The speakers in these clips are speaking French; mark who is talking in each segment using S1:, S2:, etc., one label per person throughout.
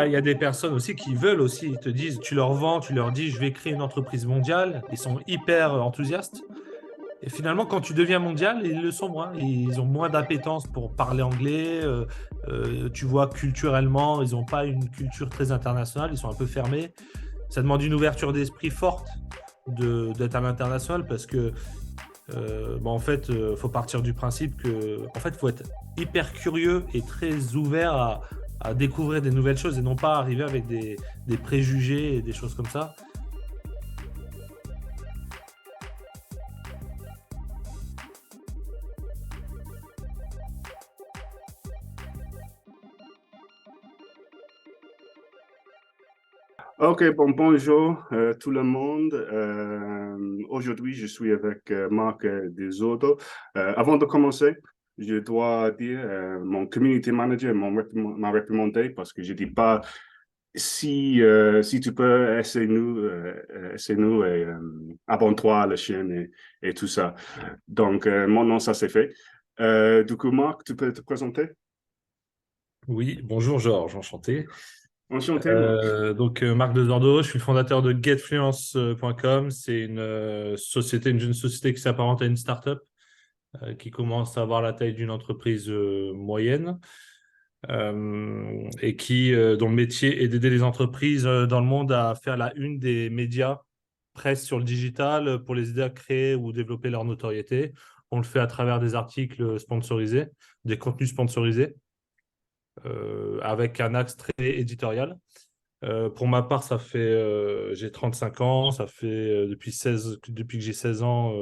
S1: Il y a des personnes aussi qui veulent aussi, ils te disent, tu leur vends, tu leur dis, je vais créer une entreprise mondiale. Ils sont hyper enthousiastes. Et finalement, quand tu deviens mondial, ils le sont moins. Ils ont moins d'appétence pour parler anglais. Tu vois, culturellement, ils n'ont pas une culture très internationale. Ils sont un peu fermés. Ça demande une ouverture d'esprit forte d'être à l'international parce que, en fait, faut partir du principe que, en fait, faut être hyper curieux et très ouvert à découvrir des nouvelles choses et non pas arriver avec des préjugés et des choses comme ça.
S2: Ok, bon, bonjour tout le monde. Aujourd'hui, je suis avec Marc Desoto. Avant de commencer, je dois dire, mon community manager m'a recommandé parce que je dis pas si tu peux, essaie-nous et abonne-toi à la chaîne et tout ça. Donc, mon nom, ça c'est fait. Du coup, Marc, tu peux te présenter?
S1: Oui, bonjour Georges, enchanté.
S2: Enchanté, Marc.
S1: Marc Desordo, je suis le fondateur de getfluence.com. C'est une société, une jeune société qui s'apparente à une startup qui commence à avoir la taille d'une entreprise moyenne et dont le métier est d'aider les entreprises dans le monde à faire la une des médias presse sur le digital pour les aider à créer ou développer leur notoriété. On le fait à travers des articles sponsorisés, des contenus sponsorisés avec un axe très éditorial. Pour ma part, j'ai 35 ans, ça fait depuis que j'ai 16 ans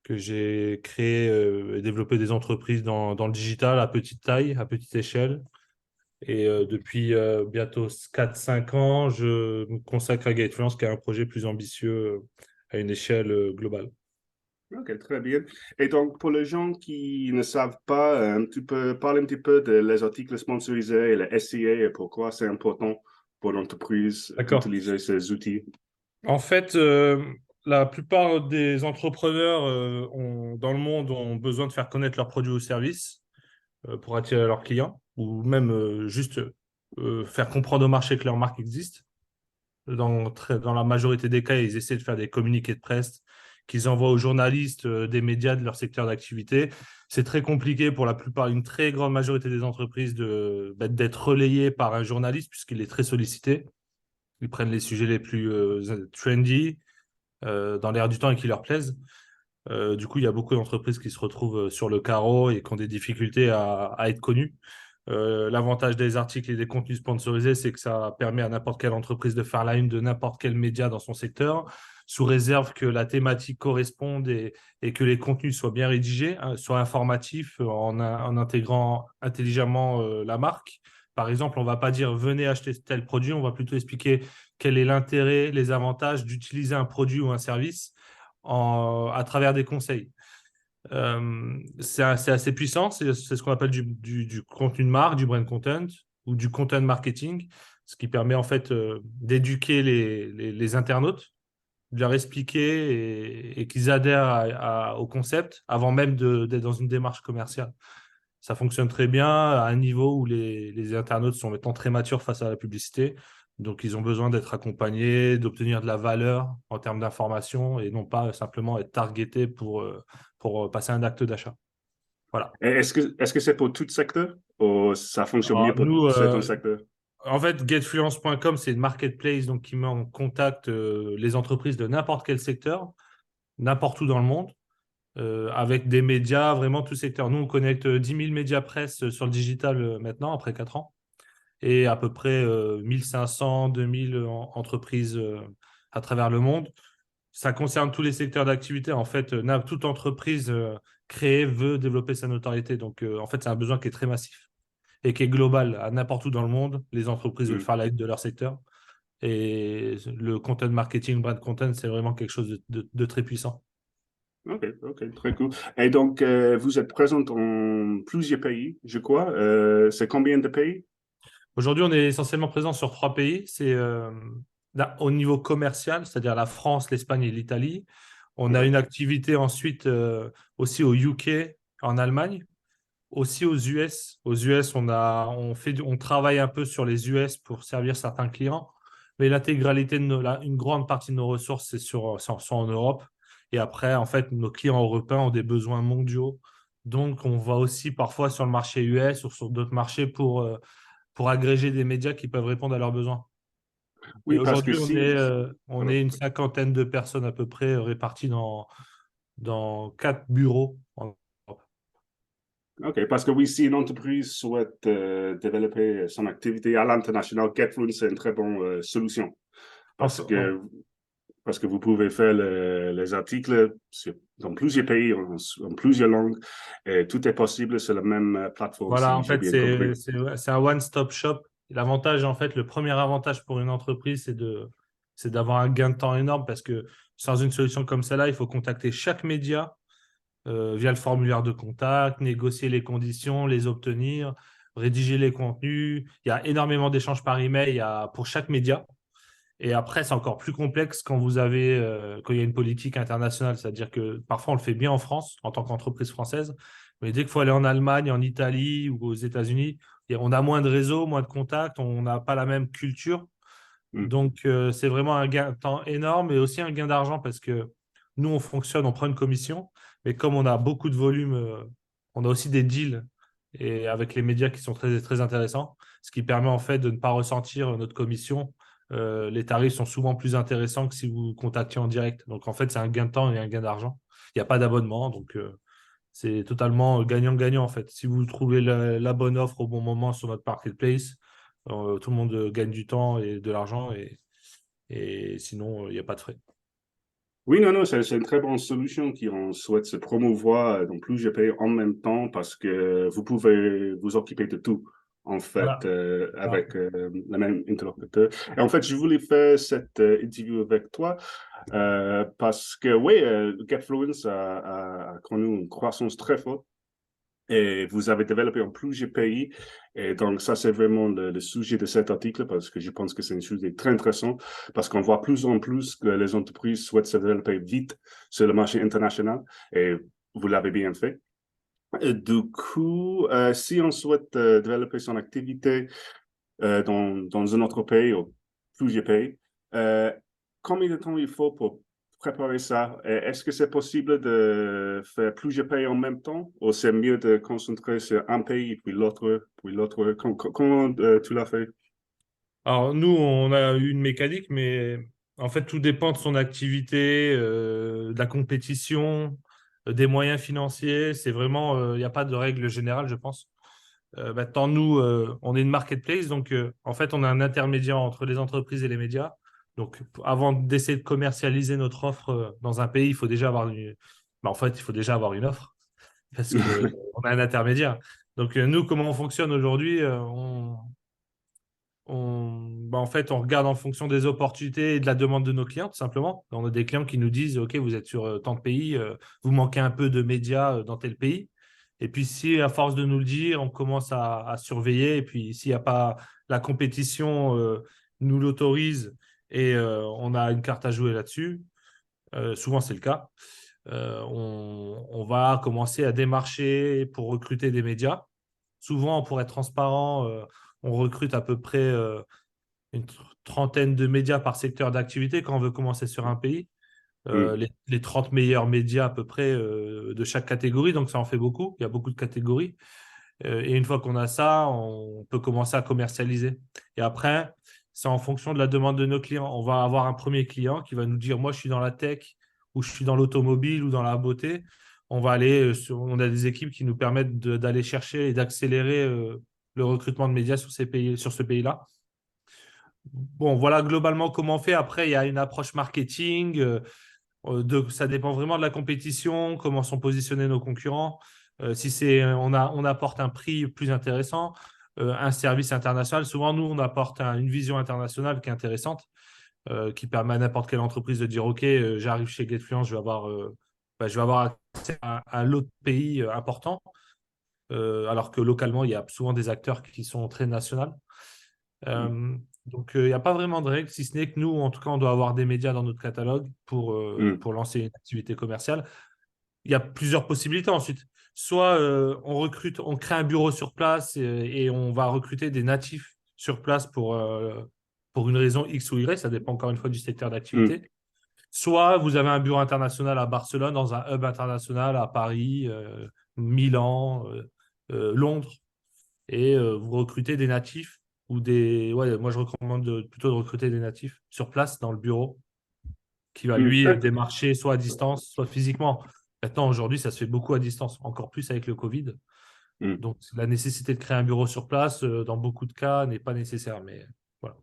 S1: que j'ai créé et développé des entreprises dans le digital à petite taille, à petite échelle. Et depuis bientôt 4-5 ans, je me consacre à Gatefluence, qui est un projet plus ambitieux à une échelle globale.
S2: Ok, très bien. Et donc, pour les gens qui ne savent pas, tu peux parler un petit peu de les articles sponsorisés et le SEA et pourquoi c'est important pour l'entreprise
S1: D'accord.
S2: d'utiliser ces outils.
S1: En fait, la plupart des entrepreneurs dans le monde ont besoin de faire connaître leurs produits ou services pour attirer leurs clients ou même juste faire comprendre au marché que leur marque existe. Dans la majorité des cas, ils essaient de faire des communiqués de presse qu'ils envoient aux journalistes des médias de leur secteur d'activité. C'est très compliqué pour la plupart, une très grande majorité des entreprises d'être relayés par un journaliste puisqu'il est très sollicité. Ils prennent les sujets les plus trendy dans l'air du temps et qui leur plaisent. Du coup, il y a beaucoup d'entreprises qui se retrouvent sur le carreau et qui ont des difficultés à être connues. L'avantage des articles et des contenus sponsorisés, c'est que ça permet à n'importe quelle entreprise de faire la une de n'importe quel média dans son secteur, sous réserve que la thématique corresponde et que les contenus soient bien rédigés, hein, soient informatifs en intégrant intelligemment la marque. Par exemple, on ne va pas dire venez acheter tel produit, on va plutôt expliquer quel est l'intérêt, les avantages d'utiliser un produit ou un service à travers des conseils. C'est assez puissant, c'est ce qu'on appelle du contenu de marque, du brand content ou du content marketing, ce qui permet en fait d'éduquer les internautes, de leur expliquer et qu'ils adhèrent au concept avant même d'être dans une démarche commerciale. Ça fonctionne très bien à un niveau où les internautes sont maintenant très matures face à la publicité. Donc, ils ont besoin d'être accompagnés, d'obtenir de la valeur en termes d'information et non pas simplement être targetés pour passer un acte d'achat. Voilà.
S2: Et est-ce que c'est pour tout secteur ou ça fonctionne mieux
S1: Alors,
S2: pour
S1: nous,
S2: certains secteurs?
S1: en fait, getfluence.com, c'est une marketplace donc, qui met en contact les entreprises de n'importe quel secteur, n'importe où dans le monde, avec des médias, vraiment tout secteur. Nous, on connecte 10 000 médias presse sur le digital maintenant, après 4 ans. Et à peu près 1500, 2000 entreprises à travers le monde. Ça concerne tous les secteurs d'activité. En fait, toute entreprise créée veut développer sa notoriété. Donc, en fait, c'est un besoin qui est très massif et qui est global. À n'importe où dans le monde, les entreprises veulent
S2: Hmm.
S1: faire la une de leur secteur. Et le content marketing, brand content, c'est vraiment quelque chose de très puissant.
S2: Ok, ok, très cool. Et donc, vous êtes présent dans plusieurs pays, je crois. C'est combien de pays?
S1: Aujourd'hui, on est essentiellement présent sur 3 pays. C'est au niveau commercial, c'est-à-dire la France, l'Espagne et l'Italie. On a
S2: Ok.
S1: une activité ensuite aussi au UK, en Allemagne, aussi aux US. Aux US, on travaille un peu sur les US pour servir certains clients, mais l'intégralité une grande partie de nos ressources, sont en Europe. Et après, en fait, nos clients européens ont des besoins mondiaux. Donc, on va aussi parfois sur le marché US ou sur d'autres marchés pour agréger des médias qui peuvent répondre à leurs besoins. Et
S2: Oui, parce que
S1: aujourd'hui,
S2: si...
S1: on
S2: Pardon.
S1: est une cinquantaine de personnes à peu près réparties dans 4 bureaux en Europe.
S2: OK, parce que oui, si une entreprise souhaite développer son activité à l'international, GetFluent, c'est une très bonne solution parce
S1: Ouais.
S2: que, parce que vous pouvez faire les articles dans plusieurs pays, en plusieurs langues, et tout est possible sur la même plateforme,
S1: Voilà,
S2: si
S1: en
S2: j'ai
S1: fait,
S2: bien compris.
S1: c'est un one-stop shop. L'avantage, en fait, le premier avantage pour une entreprise, c'est d'avoir un gain de temps énorme parce que sans une solution comme celle-là, il faut contacter chaque média via le formulaire de contact, négocier les conditions, les obtenir, rédiger les contenus. Il y a énormément d'échanges par email pour chaque média. Et après, c'est encore plus complexe quand il y a une politique internationale. C'est-à-dire que parfois, on le fait bien en France, en tant qu'entreprise française, mais dès qu'il faut aller en Allemagne, en Italie ou aux États-Unis, on a moins de réseaux, moins de contacts, on n'a pas la même culture.
S2: Hmm.
S1: Donc, c'est vraiment un gain de temps énorme et aussi un gain d'argent parce que nous, on fonctionne, on prend une commission, mais comme on a beaucoup de volume, on a aussi des deals et avec les médias qui sont très, très intéressants, ce qui permet en fait de ne pas ressentir notre commission. Les tarifs sont souvent plus intéressants que si vous contactiez en direct. Donc, en fait, c'est un gain de temps et un gain d'argent. Il n'y a pas d'abonnement, donc c'est totalement gagnant-gagnant en fait. Si vous trouvez la bonne offre au bon moment sur notre marketplace, tout le monde gagne du temps et de l'argent et sinon, il n'y a pas de frais.
S2: Oui, non, non, c'est une très bonne solution qui on souhaite se promouvoir dans plusieurs pays en même temps parce que vous pouvez vous occuper de tout, en fait,
S1: Voilà. Voilà.
S2: avec le même interlocuteur. Et en fait, je voulais faire cette interview avec toi parce que, oui, GetFluence a connu une croissance très forte et vous avez développé en plusieurs pays. Et donc, ça, c'est vraiment le sujet de cet article parce que je pense que c'est un sujet très intéressant parce qu'on voit plus en plus que les entreprises souhaitent se développer vite sur le marché international et vous l'avez bien fait. Et du coup, si on souhaite développer son activité dans un autre pays ou plusieurs pays. Euh, Combien de temps il faut pour préparer ça? Est-ce que c'est possible de faire plusieurs pays en même temps ou c'est mieux de concentrer sur un pays puis l'autre, puis l'autre? Comment tu l'as fait?
S1: Alors, nous, on a eu une mécanique, mais en fait, tout dépend de son activité, de la compétition, des moyens financiers. C'est vraiment, il n'y a pas de règle générale, je pense. Maintenant, nous, on est une marketplace, donc en fait, on est un intermédiaire entre les entreprises et les médias. Donc, avant d'essayer de commercialiser notre offre dans un pays, il faut déjà avoir en fait, il faut déjà avoir une offre parce que on a un intermédiaire. Donc, nous, comment on fonctionne aujourd'hui? En fait, on regarde en fonction des opportunités et de la demande de nos clients, tout simplement. On a des clients qui nous disent, OK, vous êtes sur tant de pays, vous manquez un peu de médias dans tel pays. Et puis, si à force de nous le dire, on commence à surveiller, et puis s'il n'y a pas la compétition, nous l'autorise et on a une carte à jouer là-dessus, souvent c'est le cas, on va commencer à démarcher pour recruter des médias. Souvent, pour être transparent, on recrute à peu près une trentaine de médias par secteur d'activité quand on veut commencer sur un pays.
S2: Hmm.
S1: Les 30 meilleurs médias à peu près de chaque catégorie, donc ça en fait beaucoup. Il y a beaucoup de catégories. Et une fois qu'on a ça, on peut commencer à commercialiser. Et après, c'est en fonction de la demande de nos clients. On va avoir un premier client qui va nous dire, moi, je suis dans la tech, ou je suis dans l'automobile, ou dans la beauté. On a des équipes qui nous permettent d'aller chercher et d'accélérer le recrutement de médias sur ces pays, sur ce pays-là. Bon, voilà globalement comment on fait. Après, il y a une approche marketing. Ça dépend vraiment de la compétition, comment sont positionnés nos concurrents. Si on apporte un prix plus intéressant, un service international. Souvent, nous, on apporte une vision internationale qui est intéressante, qui permet à n'importe quelle entreprise de dire, OK, j'arrive chez GetFluence, je vais avoir accès à l'autre pays important, alors que localement, il y a souvent des acteurs qui sont très nationaux. Donc, il n'y a pas vraiment de règle, si ce n'est que nous, en tout cas, on doit avoir des médias dans notre catalogue
S2: Hmm.
S1: pour lancer une activité commerciale. Il y a plusieurs possibilités ensuite. soit on crée un bureau sur place et on va recruter des natifs sur place pour une raison X ou Y, ça dépend encore une fois du secteur
S2: mm,
S1: d'activité. Soit vous avez un bureau international à Barcelone, dans un hub international à Paris, Milan, Londres, et vous recrutez des natifs ou des. Ouais, moi, je recommande plutôt de recruter des natifs sur place dans le bureau qui va
S2: mm.
S1: lui démarcher soit à distance, soit physiquement. Maintenant, aujourd'hui, ça se fait beaucoup à distance, encore plus avec le Covid.
S2: Mm.
S1: Donc, la nécessité de créer un bureau sur place, dans beaucoup de cas, n'est pas nécessaire. Mais voilà.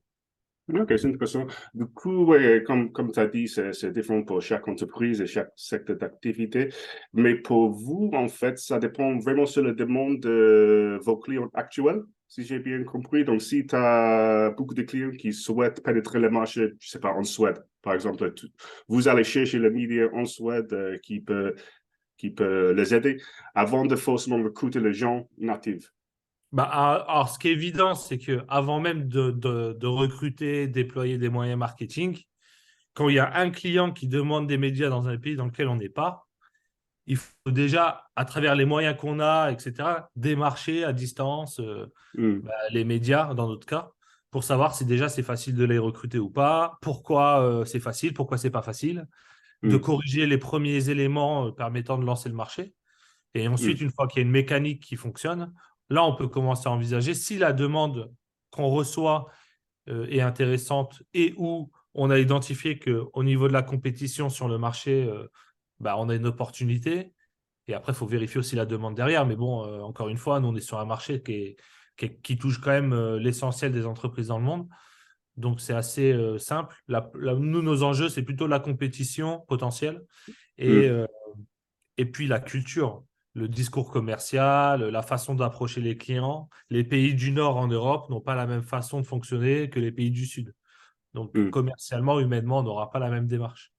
S2: Ok, c'est intéressant. Du coup, ouais, comme tu as dit, c'est différent pour chaque entreprise et chaque secteur d'activité. Mais pour vous, en fait, ça dépend vraiment sur la demande de vos clients actuels, si j'ai bien compris. Donc, si tu as beaucoup de clients qui souhaitent pénétrer le marché, je sais pas, en Suède, par exemple, vous allez chercher le média en Suède qui peut les aider avant de forcément recruter les gens natifs.
S1: Bah, alors, ce qui est évident, c'est que avant même de recruter, déployer des moyens marketing, quand il y a un client qui demande des médias dans un pays dans lequel on n'est pas, il faut déjà, à travers les moyens qu'on a, etc., démarcher à distance
S2: Mm,
S1: les médias, dans notre cas, pour savoir si déjà c'est facile de les recruter ou pas, pourquoi c'est facile, pourquoi c'est pas facile, de
S2: mm,
S1: corriger les premiers éléments permettant de lancer le marché. Et ensuite,
S2: mm,
S1: une fois qu'il y a une mécanique qui fonctionne, là, on peut commencer à envisager si la demande qu'on reçoit est intéressante et où on a identifié qu'au niveau de la compétition sur le marché, on a une opportunité. Et après, il faut vérifier aussi la demande derrière. Mais bon, encore une fois, nous, on est sur un marché qui touche quand même l'essentiel des entreprises dans le monde. Donc, c'est assez simple. Nous, nos enjeux, c'est plutôt la compétition potentielle et,
S2: mm,
S1: euh, et puis la culture, le discours commercial, la façon d'approcher les clients. Les pays du Nord en Europe n'ont pas la même façon de fonctionner que les pays du Sud. Donc,
S2: mm.
S1: commercialement, humainement, on n'aura pas la même démarche.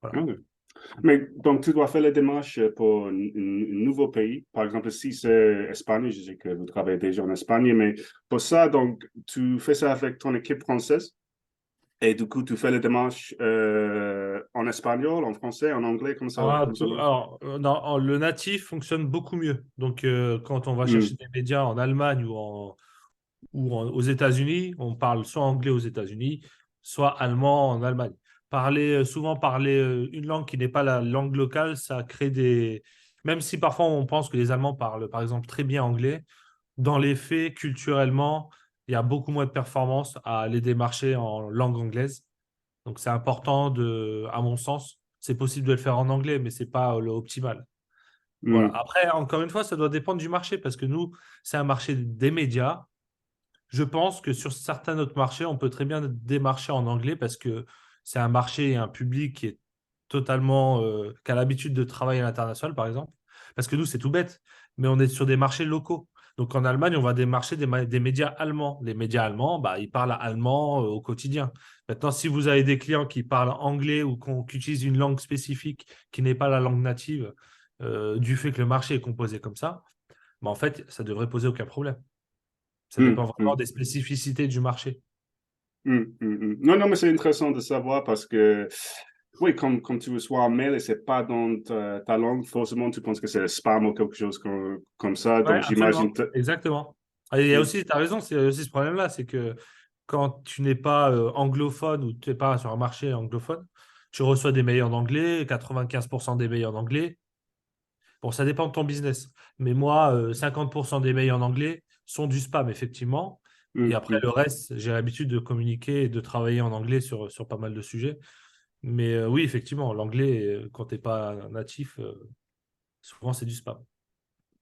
S1: Voilà.
S2: Ok. Mais donc, tu dois faire les démarches pour un nouveau pays. Par exemple, si c'est Espagne, je sais que vous travaillez déjà en Espagne, mais pour ça, donc, tu fais ça avec ton équipe française et du coup, tu fais les démarches en espagnol, en français, en anglais, comme ça marche?
S1: Le natif fonctionne beaucoup mieux. Donc, quand on va chercher
S2: Mm,
S1: des médias en Allemagne aux États-Unis, on parle soit anglais aux États-Unis, soit allemand en Allemagne. Souvent parler une langue qui n'est pas la langue locale, ça crée des. Même si parfois on pense que les Allemands parlent, par exemple, très bien anglais, dans les faits, culturellement, il y a beaucoup moins de performance à aller démarcher en langue anglaise. Donc, c'est important à mon sens, c'est possible de le faire en anglais, mais c'est pas le optimal. Voilà.
S2: mm,
S1: Après, encore une fois, ça doit dépendre du marché parce que nous, c'est un marché des médias. Je pense que sur certains autres marchés, on peut très bien démarcher en anglais parce que c'est un marché et un public qui est totalement, qui a l'habitude de travailler à l'international, par exemple. Parce que nous, c'est tout bête, mais on est sur des marchés locaux. Donc en Allemagne, on va démarcher des médias allemands. Les médias allemands, ils parlent allemand au quotidien. Maintenant, si vous avez des clients qui parlent anglais ou qui utilisent une langue spécifique qui n'est pas la langue native, du fait que le marché est composé comme ça, en fait, ça devrait poser aucun problème. Ça dépend
S2: mm,
S1: vraiment
S2: mm.
S1: des spécificités du marché.
S2: Non, non, mais c'est intéressant de savoir parce que, oui, comme tu reçois un mail et c'est pas dans ta langue, forcément, tu penses que c'est spam ou quelque chose comme ça.
S1: Ouais,
S2: Donc, j'imagine.
S1: absolument. Exactement. Et il y a
S2: Mm,
S1: aussi, tu as raison, c'est aussi ce problème-là, c'est que quand tu n'es pas anglophone ou tu n'es pas sur un marché anglophone, tu reçois des mails en anglais, 95% des mails en anglais. Bon, ça dépend de ton business. Mais moi, 50% des mails en anglais sont du spam, effectivement. Et
S2: mm,
S1: après,
S2: mm.
S1: le reste, j'ai l'habitude de communiquer et de travailler en anglais sur pas mal de sujets. Mais oui, effectivement, l'anglais, quand tu n'es pas natif, souvent c'est du spam.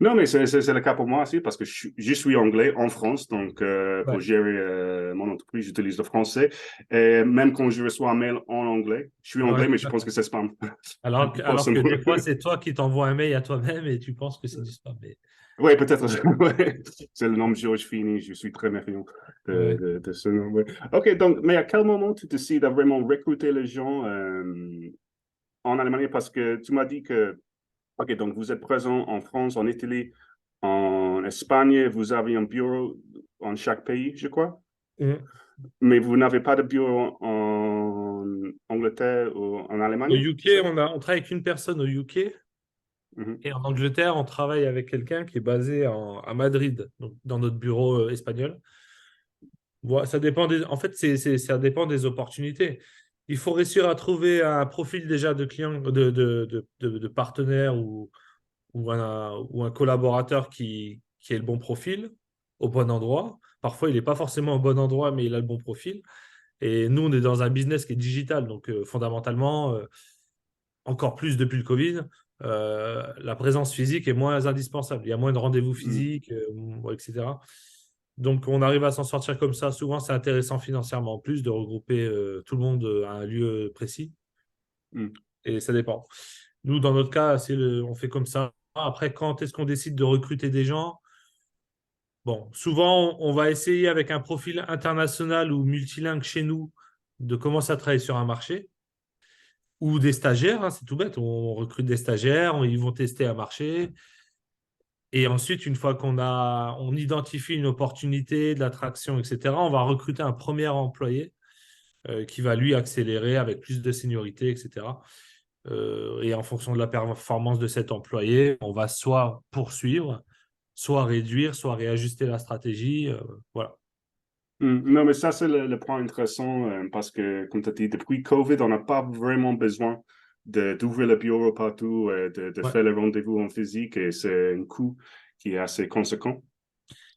S2: Non, mais c'est le cas pour moi aussi parce que je suis anglais en France. Donc, pour
S1: Ouais.
S2: gérer mon entreprise, j'utilise le français. Et même quand je reçois un mail en anglais, je suis anglais,
S1: Ouais.
S2: mais je pense que c'est spam.
S1: Alors que
S2: Forcément.
S1: des fois, c'est toi qui t'envoies un mail à toi-même et tu penses que c'est du spam.
S2: Oui, peut-être. Ouais. C'est le nom Georges Fini. Je suis très méfiant
S1: Ouais.
S2: de ce nom. Ouais. OK, donc, mais à quel moment tu décides de vraiment recruter les gens en Allemagne? Parce que tu m'as dit que, OK, donc vous êtes présent en France, en Italie, en Espagne, vous avez un bureau en chaque pays, je crois,
S1: Mm.
S2: mais vous n'avez pas de bureau en Angleterre ou en
S1: Au
S2: Allemagne, c'est
S1: UK,
S2: ça?
S1: on travaille avec une personne au UK
S2: Mhm,
S1: Et en Angleterre, on travaille avec quelqu'un qui est basé à Madrid, donc dans notre bureau espagnol. Voilà, ça dépend en fait, ça dépend des opportunités. Il faut réussir à trouver un profil déjà de client, de partenaire ou un collaborateur qui ait le bon profil au bon endroit. Parfois, il n'est pas forcément au bon endroit, mais il a le bon profil. Et nous, on est dans un business qui est digital. Donc, fondamentalement, encore plus depuis le Covid, la présence physique est moins indispensable. Il y a moins de rendez-vous
S2: mhm,
S1: physiques, etc. Donc, on arrive à s'en sortir comme ça. Souvent, c'est intéressant financièrement en plus de regrouper tout le monde à un lieu précis.
S2: mhm,
S1: Et ça dépend. Nous, dans notre cas, on fait comme ça. Après, quand est-ce qu'on décide de recruter des gens? Bon, souvent, on va essayer avec un profil international ou multilingue chez nous de commencer à travailler sur un marché ou des stagiaires, hein, c'est tout bête. On recrute des stagiaires, ils vont tester un marché. Et ensuite, une fois on identifie une opportunité, de l'attraction, etc., on va recruter un premier employé qui va lui accélérer avec plus de seniorité, etc. Et en fonction de la performance de cet employé, on va soit poursuivre, soit réduire, soit réajuster la stratégie. Voilà.
S2: Non, mais ça, c'est le point intéressant parce que, comme tu as dit, depuis Covid, on n'a pas vraiment besoin d'ouvrir le bureau partout, de
S1: Ouais.
S2: faire les rendez-vous en physique et c'est un coût qui est assez conséquent.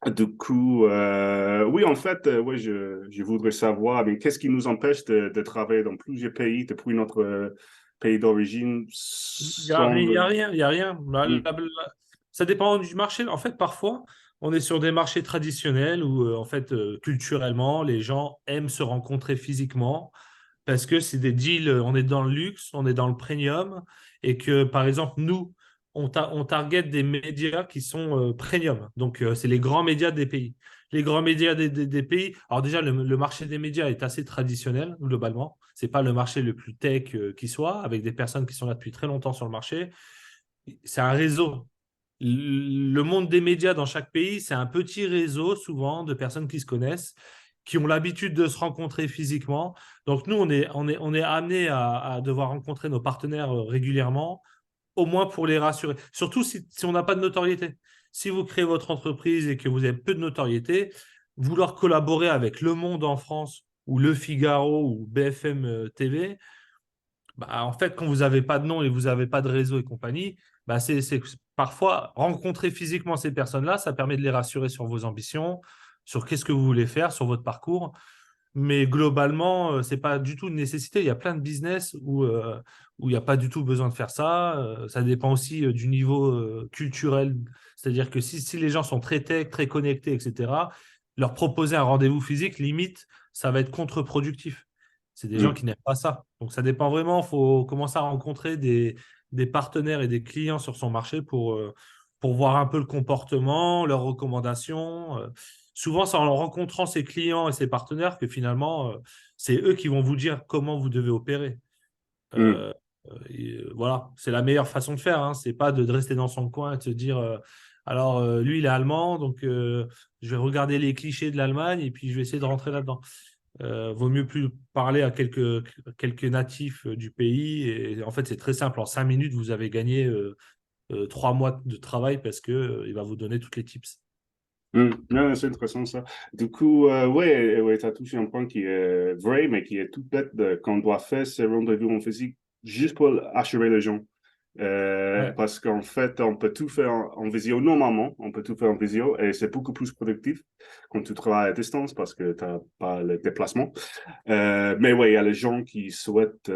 S2: Du coup, oui, en fait, oui, je voudrais savoir, mais qu'est-ce qui nous empêche de travailler dans plusieurs pays depuis notre pays d'origine
S1: Il n'y a,
S2: sans
S1: il y a
S2: le...
S1: rien, il y a rien.
S2: Hmm,
S1: Ça dépend du marché. En fait, parfois, on est sur des marchés traditionnels où, en fait, culturellement, les gens aiment se rencontrer physiquement parce que c'est des deals, on est dans le luxe, on est dans le premium et que, par exemple, nous, on target des médias qui sont premium. Donc, c'est les grands médias des pays. Les grands médias des pays. Alors, déjà, le marché des médias est assez traditionnel, globalement. C'est pas le marché le plus tech qui soit, avec des personnes qui sont là depuis très longtemps sur le marché. C'est un réseau. Le monde des médias dans chaque pays, c'est un petit réseau souvent de personnes qui se connaissent, qui ont l'habitude de se rencontrer physiquement. Donc nous, on est amené à devoir rencontrer nos partenaires régulièrement, au moins pour les rassurer. Surtout si on n'a pas de notoriété. Si vous créez votre entreprise et que vous avez peu de notoriété, vouloir collaborer avec Le Monde en France ou Le Figaro ou BFM TV, bah, en fait, quand vous n'avez pas de nom et vous n'avez pas de réseau et compagnie, bah, parfois rencontrer physiquement ces personnes-là, ça permet de les rassurer sur vos ambitions, sur qu'est-ce que vous voulez faire, sur votre parcours. Mais globalement, ce n'est pas du tout une nécessité. Il y a plein de business où il n'y a pas du tout besoin de faire ça. Ça dépend aussi du niveau culturel. C'est-à-dire que si les gens sont très tech, très connectés, etc., leur proposer un rendez-vous physique, limite, ça va être contre-productif. C'est des gens
S2: hmm,
S1: qui n'aiment pas ça. Donc ça dépend vraiment. Il faut commencer à rencontrer des partenaires et des clients sur son marché pour voir un peu le comportement, leurs recommandations. Souvent, c'est en rencontrant ses clients et ses partenaires que finalement, c'est eux qui vont vous dire comment vous devez opérer.
S2: hmm,
S1: Euh, voilà, c'est la meilleure façon de faire. Hein. C'est pas de rester dans son coin et de se dire, alors lui, il est allemand, donc je vais regarder les clichés de l'Allemagne et puis je vais essayer de rentrer là-dedans. Vaut mieux plus parler à quelques natifs du pays. Et en fait, c'est très simple. En 5 minutes, vous avez gagné 3 mois de travail parce que il va vous donner toutes les tips.
S2: Non, c'est intéressant ça. Du coup, ouais, ouais, tu as touché un point qui est vrai, mais qui est tout bête qu'on doit faire ces rendez-vous en physique juste pour assurer les gens.
S1: Ouais.
S2: Parce qu'en fait, on peut tout faire en visio. Normalement, on peut tout faire en visio et c'est beaucoup plus productif quand tu travailles à distance parce que tu n'as pas le déplacement. Mais ouais, il y a les gens qui souhaitent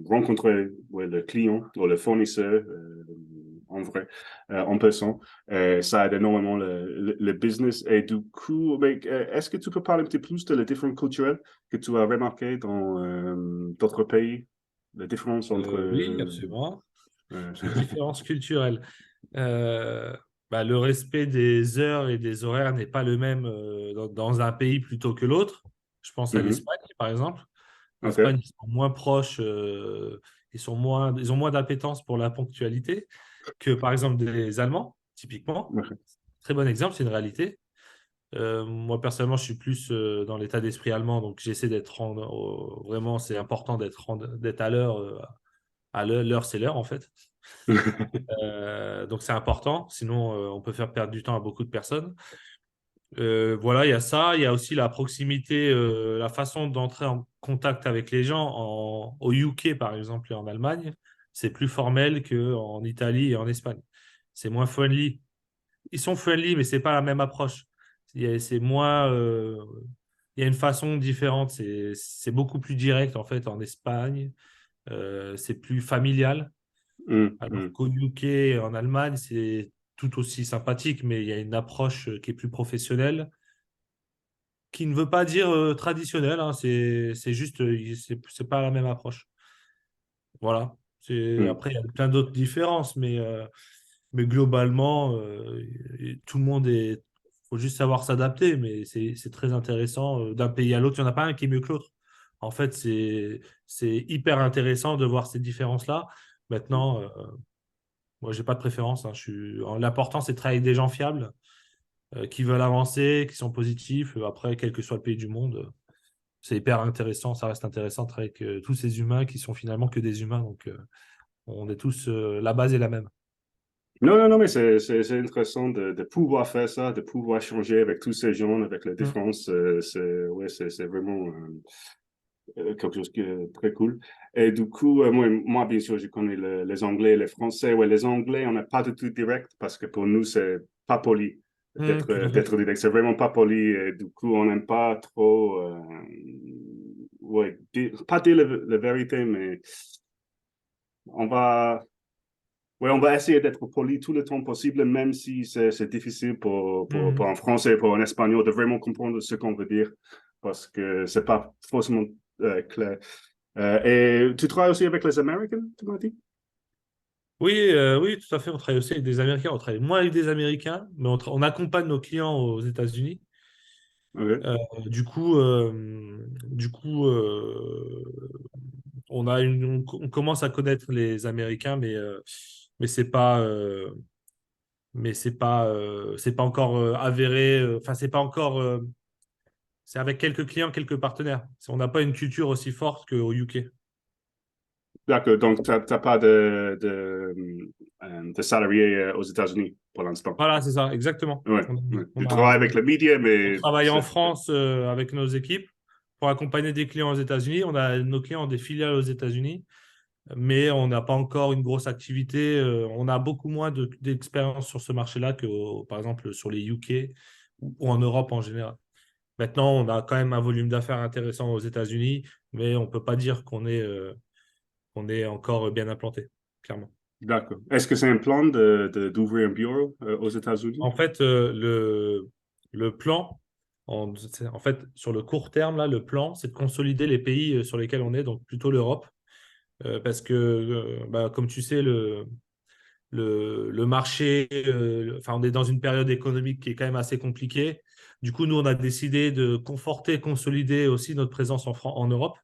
S2: rencontrer ouais, le client ou le fournisseur en vrai, en personne. Ça aide énormément le business. Et du coup, mais, est-ce que tu peux parler un petit peu plus de les différences culturelles que tu as remarquées dans d'autres pays? La différence entre...
S1: Oui, absolument.
S2: euh,
S1: Les différences culturelles. Euh, le respect des heures et des horaires n'est pas le même dans un pays plutôt que l'autre. Je pense à
S2: mhm.
S1: l'Espagne, par exemple.
S2: OK.
S1: L'Espagne, ils sont moins proches, ils ont moins d'appétence pour la ponctualité que, par exemple, des Allemands, typiquement.
S2: OK.
S1: Très bon exemple, c'est une réalité. Moi, personnellement, je suis plus dans l'état d'esprit allemand, donc j'essaie d'être vraiment, c'est important d'être à l'heure L'heure, c'est l'heure, en fait. Donc, c'est important. Sinon, on peut faire perdre du temps à beaucoup de personnes. Voilà, il y a ça. Il y a aussi la proximité, la façon d'entrer en contact avec les gens au UK, par exemple, et en Allemagne. C'est plus formel qu'en Italie et en Espagne. C'est moins friendly. Ils sont friendly, mais c'est pas la même approche. C'est moins. Il y a une façon différente. C'est beaucoup plus direct, en fait, en Espagne. C'est plus familial. Alors
S2: Mm.
S1: qu'au UK, en Allemagne, c'est tout aussi sympathique, mais il y a une approche qui est plus professionnelle, qui ne veut pas dire traditionnelle, hein, c'est juste, c'est pas la même approche. Voilà.
S2: Mm.
S1: Après, il y a plein d'autres différences, mais globalement, tout le monde est. Faut juste savoir s'adapter, mais c'est très intéressant d'un pays à l'autre. Il n'y en a pas un qui est mieux que l'autre. En fait, c'est hyper intéressant de voir ces différences-là. Maintenant, moi, j'ai pas de préférence, hein. L'important, c'est de travailler avec des gens fiables, qui veulent avancer, qui sont positifs. Après, quel que soit le pays du monde, c'est hyper intéressant. Ça reste intéressant de travailler avec tous ces humains qui sont finalement que des humains. Donc, on est tous, la base est la même.
S2: Non, non, non, mais c'est intéressant de pouvoir faire ça, de pouvoir changer avec tous ces gens, avec les
S1: Mm.
S2: différences. Ouais, c'est vraiment quelque chose qui est très cool. Et du coup, moi, bien sûr, je connais les Anglais et les Français. Ouais, les Anglais, on n'est pas du tout direct parce que pour nous, c'est pas poli
S1: Tout à fait.
S2: d'être direct. C'est vraiment pas poli. Et du coup, on n'aime pas trop, ouais, pas dire la vérité, mais on va, ouais, on va essayer d'être poli tout le temps possible, même si c'est difficile pour
S1: Mm.
S2: un Français, pour un Espagnol de vraiment comprendre ce qu'on veut dire parce que c'est pas forcément clair. Et tu travailles aussi avec les Américains, tu m'as dit?
S1: Oui, oui, tout à fait. On travaille aussi avec des Américains. On travaille moins avec des Américains, mais on accompagne nos clients aux États-Unis.
S2: Ok.
S1: Euh, on commence à connaître les Américains, mais c'est pas encore avéré. Enfin, c'est pas encore. C'est avec quelques clients, quelques partenaires. On n'a pas une culture aussi forte qu'au UK.
S2: D'accord, donc tu n'as pas de salariés aux États-Unis pour l'instant.
S1: Voilà, c'est ça, exactement.
S2: Ouais,
S1: On,
S2: ouais.
S1: on
S2: Tu travailles
S1: a,
S2: avec les médias,
S1: on
S2: mais
S1: travaille en France avec nos équipes pour accompagner des clients aux États-Unis. Nos clients ont des filiales aux États-Unis, mais on n'a pas encore une grosse activité. On a beaucoup moins d'expérience sur ce marché-là que, par exemple, sur les UK ou en Europe en général. Maintenant, on a quand même un volume d'affaires intéressant aux États-Unis, mais on ne peut pas dire qu'on est encore bien implanté, clairement.
S2: d'accord. Est-ce que c'est un plan d'ouvrir un bureau aux États-Unis?
S1: En fait, le plan, en fait, sur le court terme, là, le plan, c'est de consolider les pays sur lesquels on est, donc plutôt l'Europe, parce que, bah, comme tu sais, le marché, enfin, on est dans une période économique qui est quand même assez compliquée. Du coup, nous, on a décidé de conforter, consolider aussi notre présence en Europe,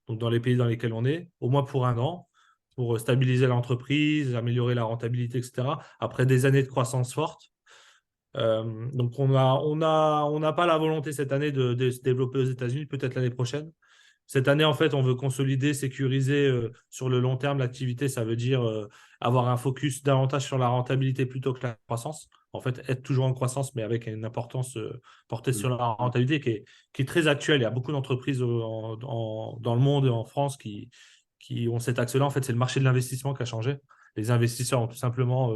S1: donc dans les pays dans lesquels on est, au moins pour un an, pour stabiliser l'entreprise, améliorer la rentabilité, etc. Après des années de croissance forte. Donc, on n'a pas la volonté cette année de se développer aux États-Unis, peut-être l'année prochaine. Cette année, en fait, on veut consolider, sécuriser sur le long terme l'activité. Ça veut dire avoir un focus davantage sur la rentabilité plutôt que la croissance. En fait, être toujours en croissance, mais avec une importance portée sur la rentabilité qui est très actuelle. Il y a beaucoup d'entreprises dans le monde et en France qui ont cet axe-là. En fait, c'est le marché de l'investissement qui a changé. Les investisseurs ont tout simplement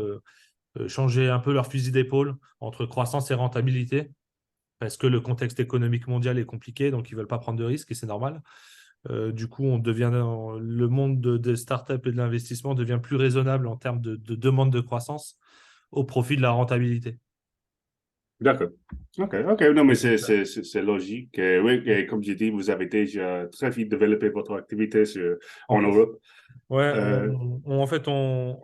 S1: changer un peu leur fusil d'épaule entre croissance et rentabilité, parce que le contexte économique mondial est compliqué, donc ils ne veulent pas prendre de risques et c'est normal. Du coup, le monde des startups et de l'investissement devient plus raisonnable en termes de demande de croissance au profit de la rentabilité.
S2: D'accord. OK, OK. Non, mais
S1: Et donc,
S2: c'est logique. Oui, et comme j'ai dit, vous avez déjà très vite développé votre activité en
S1: en,
S2: Europe.
S1: ouais,
S2: Euh,
S1: en fait, on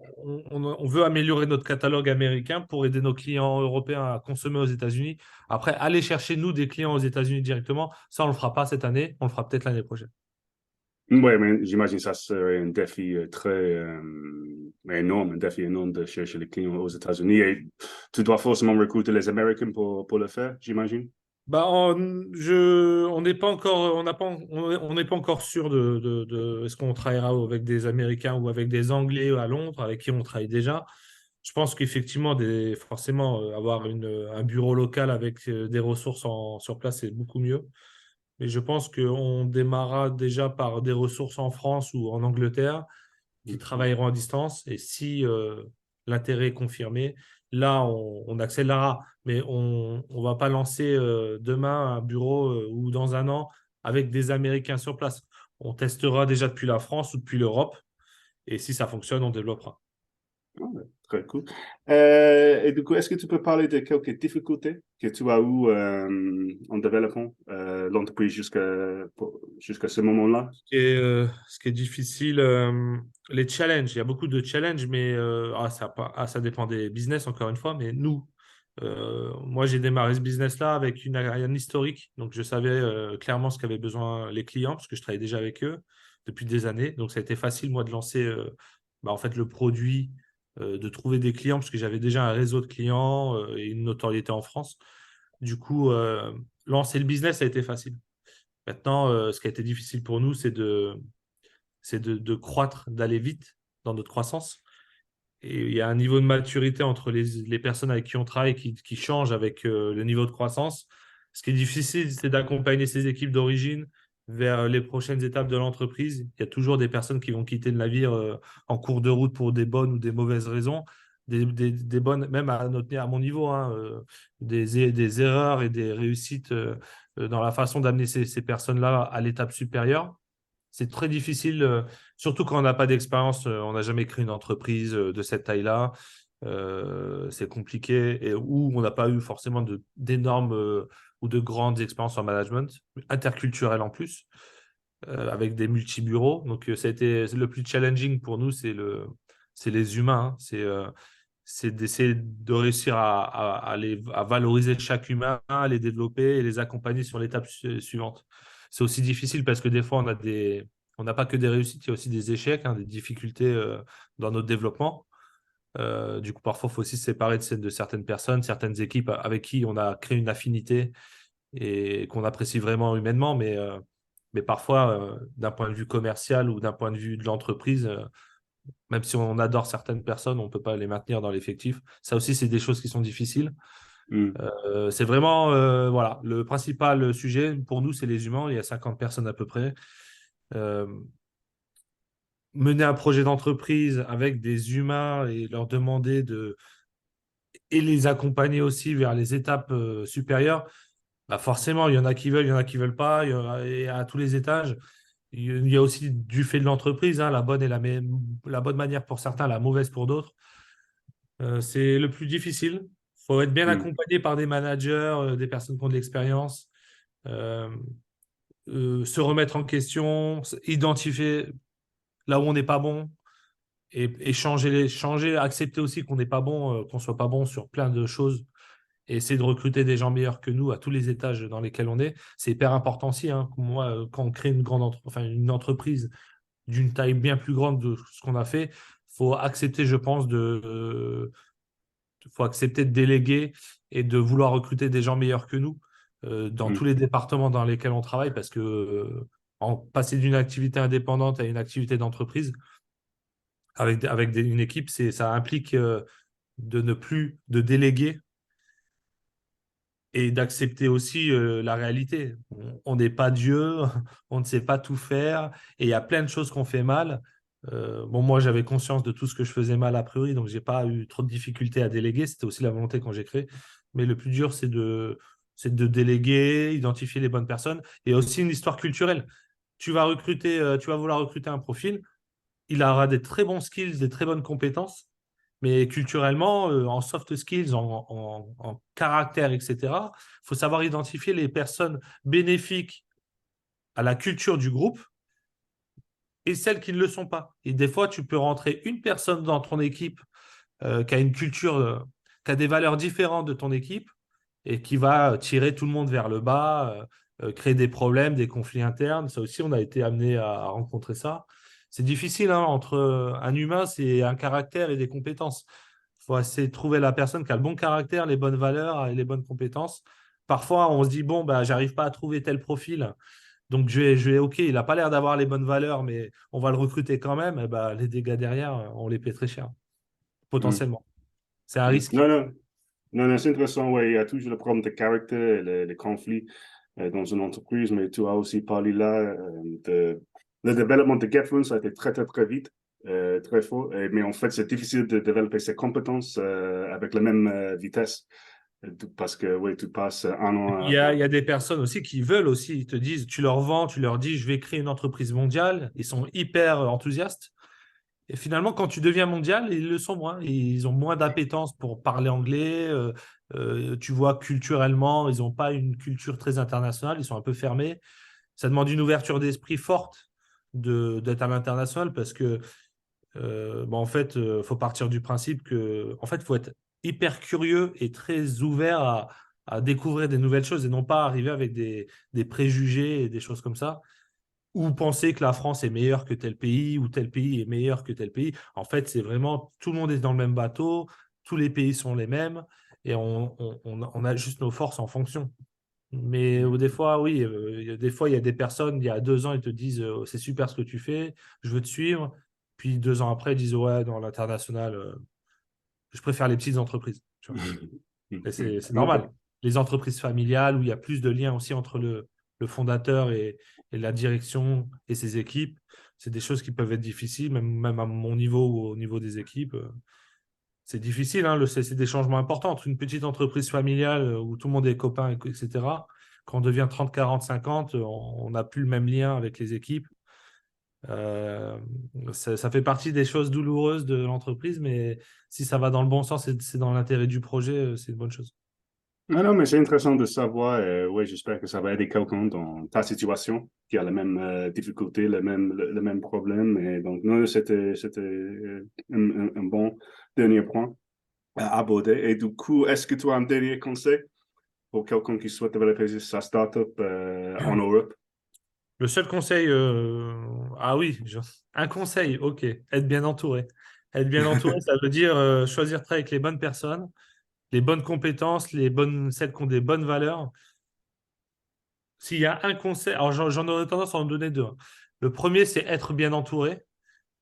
S1: veut améliorer notre catalogue américain pour aider nos clients européens à consommer aux États-Unis. Après, aller chercher, nous, des clients aux États-Unis directement, ça, on ne le fera pas cette année, on le fera peut-être l'année prochaine.
S2: oui, mais j'imagine que ça serait un défi très énorme, un défi énorme de chercher les clients aux États-Unis. Et tu dois forcément recruter les Américains pour le faire, j'imagine.
S1: Bah, on n'est pas encore, on n'est pas encore sûr de est-ce qu'on travaillera avec des Américains ou avec des Anglais à Londres, avec qui on travaille déjà. Je pense qu'effectivement, forcément, avoir un bureau local avec des ressources sur place, c'est beaucoup mieux. Mais je pense qu'on démarrera déjà par des ressources en France ou en Angleterre qui
S2: Mhm.
S1: travailleront à distance. Et si l'intérêt est confirmé, là, on accélérera. Mais on ne va pas lancer demain un bureau ou dans un an avec des Américains sur place. On testera déjà depuis la France ou depuis l'Europe. Et si ça fonctionne, on développera.
S2: Ah ouais, très cool. Et du coup, est-ce que tu peux parler de quelques difficultés que tu as eues en développant l'entreprise jusqu'à ce moment-là?
S1: Ce qui est difficile, les challenges, il y a beaucoup de challenges, mais ça dépend des business, encore une fois. Mais nous, moi, j'ai démarré ce business-là avec un historique. Donc, je savais clairement ce qu'avaient besoin les clients, parce que je travaillais déjà avec eux depuis des années. Donc, ça a été facile, moi, de lancer en fait, le produit, de trouver des clients, parce que j'avais déjà un réseau de clients et une notoriété en France. Du coup, lancer le business, ça a été facile. Maintenant, ce qui a été difficile pour nous, c'est de croître, d'aller vite dans notre croissance. Et il y a un niveau de maturité entre les personnes avec qui on travaille qui change avec le niveau de croissance. Ce qui est difficile, c'est d'accompagner ces équipes d'origine vers les prochaines étapes de l'entreprise. Il y a toujours des personnes qui vont quitter le navire en cours de route pour des bonnes ou des mauvaises raisons. Des bonnes, même à mon niveau, hein, des erreurs et des réussites dans la façon d'amener ces personnes-là à l'étape supérieure. C'est très difficile, surtout quand on n'a pas d'expérience, on n'a jamais créé une entreprise de cette taille-là. C'est compliqué et où on n'a pas eu forcément d'énormes ou de grandes expériences en management, interculturel en plus, avec des multi-bureaux. Donc, ça a été le plus challenging pour nous, c'est les humains, hein. C'est d'essayer de réussir à valoriser chaque humain, à les développer et les accompagner sur l'étape suivante. C'est aussi difficile parce que des fois, on n'a pas que des réussites, il y a aussi des échecs, hein, des difficultés dans notre développement. Du coup, parfois, il faut aussi se séparer de certaines personnes, certaines équipes avec qui on a créé une affinité et qu'on apprécie vraiment humainement, mais parfois, d'un point de vue commercial ou d'un point de vue de l'entreprise, même si on adore certaines personnes, on ne peut pas les maintenir dans l'effectif. Ça aussi, c'est des choses qui sont difficiles.
S2: Hmm.
S1: C'est vraiment, voilà, le principal sujet pour nous, c'est les humains. Il y a 50 personnes à peu près. Euh, Mener un projet d'entreprise avec des humains et leur demander et les accompagner aussi vers les étapes supérieures, bah forcément, il y en a qui veulent, il y en a qui veulent pas. Et à tous les étages. Il y a aussi du fait de l'entreprise, hein, la bonne et la bonne manière pour certains, la mauvaise pour d'autres. C'est le plus difficile. Il faut être bien
S2: Hmm.
S1: accompagné par des managers, des personnes qui ont de l'expérience, euh, se remettre en question, identifier là où on n'est pas bon et changer, accepter aussi qu'on n'est pas bon, qu'on soit pas bon sur plein de choses et essayer de recruter des gens meilleurs que nous à tous les étages dans lesquels on est. C'est hyper important aussi, hein. Moi, quand on crée une entreprise d'une taille bien plus grande de ce qu'on a fait, faut accepter, je pense, faut accepter de déléguer et de vouloir recruter des gens meilleurs que nous dans tous
S2: Hmm.
S1: les départements dans lesquels on travaille parce que passer d'une activité indépendante à une activité d'entreprise avec une équipe, ça implique de ne plus de déléguer et d'accepter aussi la réalité. On n'est pas Dieu, on ne sait pas tout faire, et il y a plein de choses qu'on fait mal. Bon, moi, j'avais conscience de tout ce que je faisais mal a priori, donc j'ai pas eu trop de difficultés à déléguer. C'était aussi la volonté quand j'ai créé. Mais le plus dur, c'est de déléguer, identifier les bonnes personnes, et aussi une histoire culturelle. Tu vas vouloir recruter un profil, il aura des très bons skills, des très bonnes compétences, mais culturellement, en soft skills, en caractère, etc., il faut savoir identifier les personnes bénéfiques à la culture du groupe et celles qui ne le sont pas. Et des fois, tu peux rentrer une personne dans ton équipe qui a une culture, qui a des valeurs différentes de ton équipe et qui va tirer tout le monde vers le bas, créer des problèmes, des conflits internes. Ça aussi, on a été amené à rencontrer ça. C'est difficile, hein, entre un humain, c'est un caractère et des compétences. Il faut essayer de trouver la personne qui a le bon caractère, les bonnes valeurs et les bonnes compétences Parfois, on se dit, bon, bah, j'arrive pas à trouver tel profil. Donc, OK, il n'a pas l'air d'avoir les bonnes valeurs, mais on va le recruter quand même. Et bah, les dégâts derrière, on les paie très cher,
S2: Mm.
S1: potentiellement. C'est un
S2: Mm.
S1: risque.
S2: Non, non, non, non, c'est intéressant. Ouais, il y a toujours le problème de caractère, les conflits dans une entreprise, mais tu as aussi parlé là de le développement de GetFluent, ça a été très, très, très vite, très fort. Mais en fait, c'est difficile de développer ses compétences avec la même vitesse parce que, oui, tu passes un an
S1: Il y a des personnes aussi qui veulent aussi, ils te disent, tu leur vends, tu leur dis, je vais créer une entreprise mondiale. Ils sont hyper enthousiastes. Et finalement, quand tu deviens mondial, ils le sont moins. Ils ont moins d'appétence pour parler anglais. Tu vois, culturellement, ils n'ont pas une culture très internationale. Ils sont un peu fermés. Ça demande une ouverture d'esprit forte d'être à l'international parce que, en fait, faut partir du principe que, en fait, faut être hyper curieux et très ouvert à découvrir des nouvelles choses et non pas arriver avec des préjugés et des choses comme ça ou penser que la France est meilleure que tel pays ou tel pays est meilleur que tel pays. En fait, c'est vraiment tout le monde est dans le même bateau, tous les pays sont les mêmes et on a juste nos forces en fonction. Mais des fois, oui, des fois, il y a des personnes, il y a 2 ans, ils te disent c'est super ce que tu fais, je veux te suivre. Puis 2 ans après, ils disent ouais, dans l'international, je préfère les petites entreprises. Tu vois. Et c'est normal.
S2: OK.
S1: Les entreprises familiales où il y a plus de liens aussi entre le fondateur et la direction et ses équipes, c'est des choses qui peuvent être difficiles, même à mon niveau ou au niveau des équipes. C'est difficile, hein, c'est des changements importants entre une petite entreprise familiale où tout le monde est copain, etc. Quand on devient 30, 40, 50, on n'a plus le même lien avec les équipes. Euh, ça fait partie des choses douloureuses de l'entreprise, mais si ça va dans le bon sens et c'est dans l'intérêt du projet, c'est une bonne chose.
S2: Non, non, mais c'est intéressant de savoir. Oui, j'espère que ça va aider quelqu'un dans ta situation qui a la même difficulté, le même problème. Et donc, non, c'était un bon dernier point à aborder. Et du coup, est-ce que tu as un dernier conseil pour quelqu'un qui souhaite développer sa startup en Europe?
S1: Le seul conseil, ah oui, un conseil, ok, être bien entouré. Être bien entouré, ça veut dire choisir de travailler avec les bonnes personnes, les bonnes compétences, celles qui ont des bonnes valeurs. S'il y a un conseil, alors j'en aurais tendance à en donner deux, hein. Le premier, c'est être bien entouré,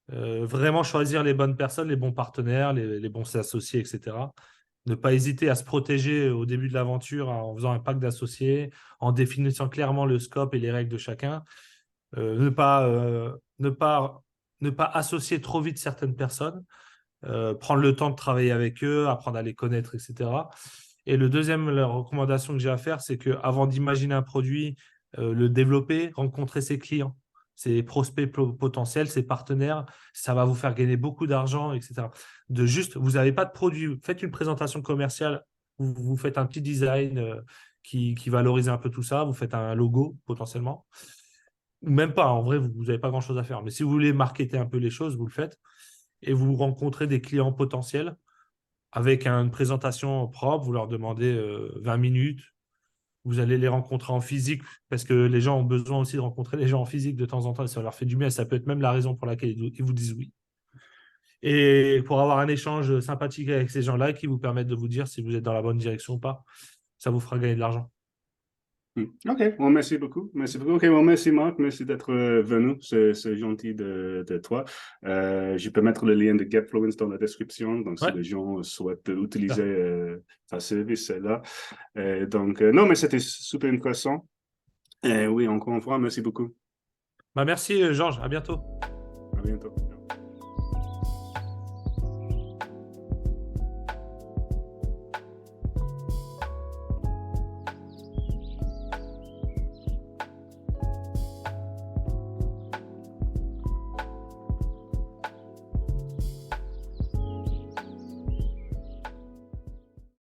S1: vraiment choisir les bonnes personnes, les bons partenaires, les bons associés, etc. Ne pas hésiter à se protéger au début de l'aventure en faisant un pacte d'associés, en définissant clairement le scope et les règles de chacun. Ne pas, ne pas, ne pas associer trop vite certaines personnes, prendre le temps de travailler avec eux, apprendre à les connaître, etc. Et le deuxième, la recommandation que j'ai à faire, c'est qu'avant d'imaginer un produit, le développer, rencontrer ses clients, ses prospects potentiels, ses partenaires, ça va vous faire gagner beaucoup d'argent, etc. De juste, vous n'avez pas de produit, faites une présentation commerciale, vous faites un petit design qui valorise un peu tout ça, vous faites un logo potentiellement. Ou même pas, en vrai, vous n'avez pas grand-chose à faire. Mais si vous voulez marketer un peu les choses, vous le faites. Et vous rencontrez des clients potentiels avec une présentation propre, vous leur demandez 20 minutes, vous allez les rencontrer en physique, parce que les gens ont besoin aussi de rencontrer les gens en physique de temps en temps, et ça leur fait du bien, et ça peut être même la raison pour laquelle ils vous disent oui. Et pour avoir un échange sympathique avec ces gens-là qui vous permettent de vous dire si vous êtes dans la bonne direction ou pas, ça vous fera gagner de l'argent.
S2: OK, bon, merci beaucoup. Merci beaucoup. OK, bon, merci Marc, merci d'être venu. C'est gentil de toi. Je peux mettre le lien de GetFluent dans la description. Donc, si
S1: Ouais,
S2: les gens souhaitent utiliser
S1: super.
S2: ta service, c'est là. Donc, non, mais c'était super intéressant. Et oui, encore une fois, merci beaucoup.
S1: Bah, merci Georges, à bientôt.
S2: À bientôt.